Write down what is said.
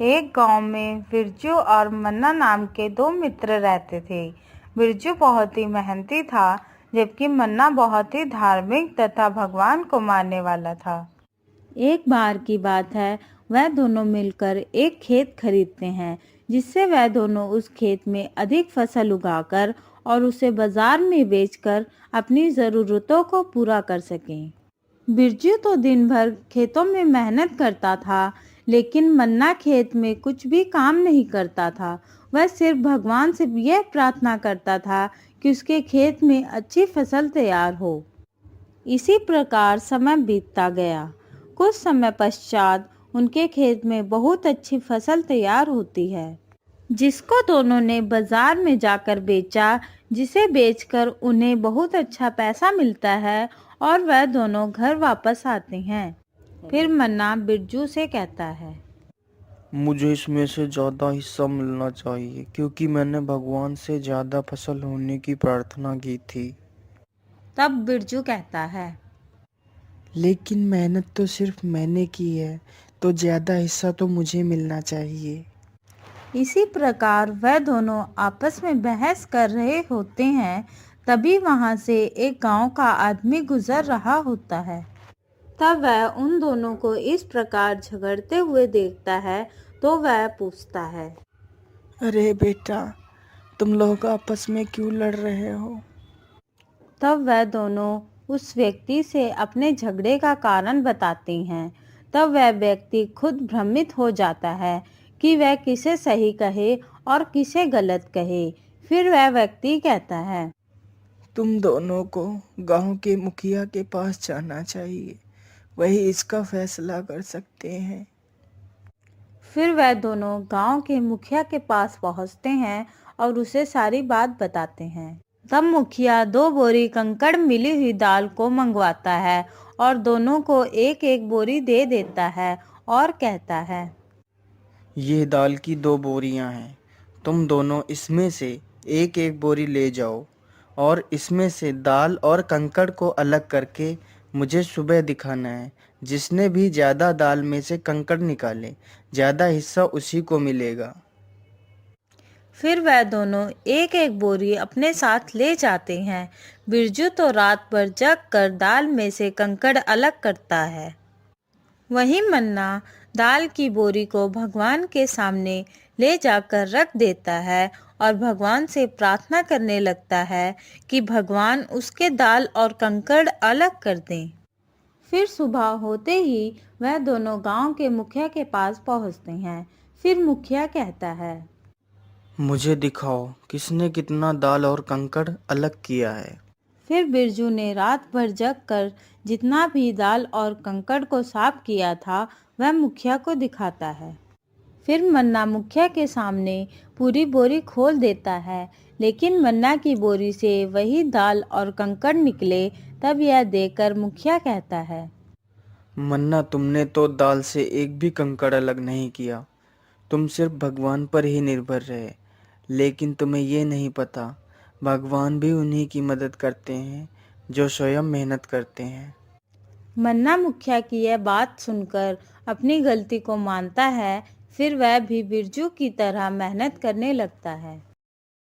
एक गांव में बिरजू और मन्ना नाम के दो मित्र रहते थे। बिरजू बहुत ही मेहनती था, जबकि मन्ना बहुत ही धार्मिक तथा भगवान को मानने वाला था। एक बार की बात है, वह दोनों मिलकर एक खेत खरीदते हैं, जिससे वह दोनों उस खेत में अधिक फसल उगाकर और उसे बाजार में बेचकर अपनी ज़रूरतों को पूरा कर सकें। बिरजू तो दिन भर खेतों में मेहनत करता था, लेकिन मन्ना खेत में कुछ भी काम नहीं करता था। वह सिर्फ भगवान से यह प्रार्थना करता था कि उसके खेत में अच्छी फसल तैयार हो। इसी प्रकार समय बीतता गया। कुछ समय पश्चात उनके खेत में बहुत अच्छी फसल तैयार होती है, जिसको दोनों ने बाजार में जाकर बेचा, जिसे बेचकर उन्हें बहुत अच्छा पैसा मिलता है और वह दोनों घर वापस आते हैं। फिर मन्ना बिरजू से कहता है, मुझे इसमें से ज़्यादा हिस्सा मिलना चाहिए, क्योंकि मैंने भगवान से ज़्यादा फसल होने की प्रार्थना की थी। तब बिरजू कहता है, लेकिन मेहनत तो सिर्फ मैंने की है, तो ज़्यादा हिस्सा तो मुझे मिलना चाहिए। इसी प्रकार वह दोनों आपस में बहस कर रहे होते हैं। तभी वहां से एक गांव का आदमी गुजर रहा होता है। तब वह उन दोनों को इस प्रकार झगड़ते हुए देखता है, तो वह पूछता है, अरे बेटा, तुम लोग आपस में क्यों लड़ रहे हो? तब वह दोनों उस व्यक्ति से अपने झगड़े का कारण बताते हैं। तब वह व्यक्ति खुद भ्रमित हो जाता है कि वह किसे सही कहे और किसे गलत कहे। फिर वह व्यक्ति कहता है, तुम दोनों को गांव के मुखिया के पास जाना चाहिए, वही इसका फैसला कर सकते हैं। फिर वह दोनों गांव के मुखिया के पास पहुंचते हैं और उसे सारी बात बताते हैं। तब मुखिया 2 बोरी कंकड़ मिली हुई दाल को मंगवाता है और दोनों को एक एक बोरी दे देता है और कहता है, ये दाल की 2 बोरियां हैं, तुम दोनों इसमें से एक एक बोरी ले जाओ और इसमें से दाल और कंकड़ को अलग करके मुझे सुबह दिखाना है। जिसने भी ज़्यादा दाल में से कंकड़ निकाले, ज़्यादा हिस्सा उसी को मिलेगा। फिर वह दोनों एक एक बोरी अपने साथ ले जाते हैं। बिरजू तो रात भर जग कर दाल में से कंकड़ अलग करता है। वहीं मन्ना दाल की बोरी को भगवान के सामने ले जाकर रख देता है और भगवान से प्रार्थना करने लगता है कि भगवान उसके दाल और कंकड़ अलग कर दें। फिर सुबह होते ही वह दोनों गांव के मुखिया के पास पहुंचते हैं। फिर मुखिया कहता है, मुझे दिखाओ किसने कितना दाल और कंकड़ अलग किया है। फिर बिरजू ने रात भर जग कर जितना भी दाल और कंकड़ को साफ किया था, वह मुखिया को दिखाता है। फिर मन्ना मुखिया के सामने पूरी बोरी खोल देता है, लेकिन मन्ना की बोरी से वही दाल और कंकड़ निकले। तब यह देखकर मुखिया कहता है, मन्ना, तुमने तो दाल से एक भी कंकड़ अलग नहीं किया, तुम सिर्फ भगवान पर ही निर्भर रहे। लेकिन तुम्हें ये नहीं पता, भगवान भी उन्हीं की मदद करते हैं जो स्वयं मेहनत करते हैं। मन्ना मुखिया की यह बात सुनकर अपनी गलती को मानता है। फिर वह भी बिरजू की तरह मेहनत करने लगता है।